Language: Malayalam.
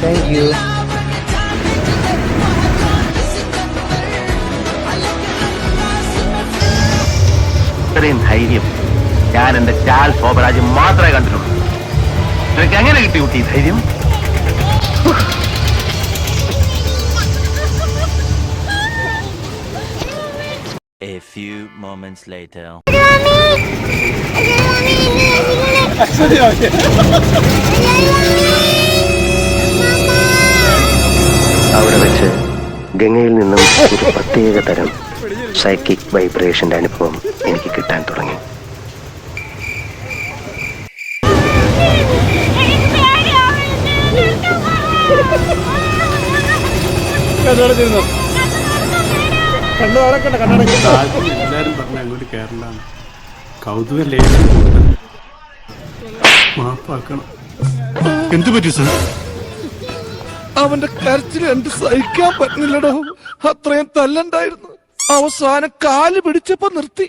Thank you. ഇത്രയും ധൈര്യം ഞാൻ എന്റെ ചാൽ ശോഭരാജ് മാത്രമേ കണ്ടിട്ടുള്ളൂ. നിനക്ക് എങ്ങനെ കിട്ടി കുട്ടി ധൈര്യം? A few moments later. അവിടെ വെച്ച് ഗംഗയിൽ നിന്നും ഒരു പ്രത്യേക തരം സൈക്കിക് വൈബ്രേഷന്റെ അനുഭവം എനിക്ക് കിട്ടാൻ തുടങ്ങി. എല്ലാരും പറഞ്ഞ അങ്ങോട്ട് കേരളാണ്. കൗതുക ലേശം മാപ്പാക്കണം. എന്തു പറ്റി സാർ? അവന്റെ കരച്ചിൽ എനിക്ക് സഹിക്കാൻ പറ്റുന്നില്ലടോ. അത്രയും തല്ലുണ്ടായിരുന്നു. അവസാനം കാല് പിടിച്ചപ്പോ നിർത്തി.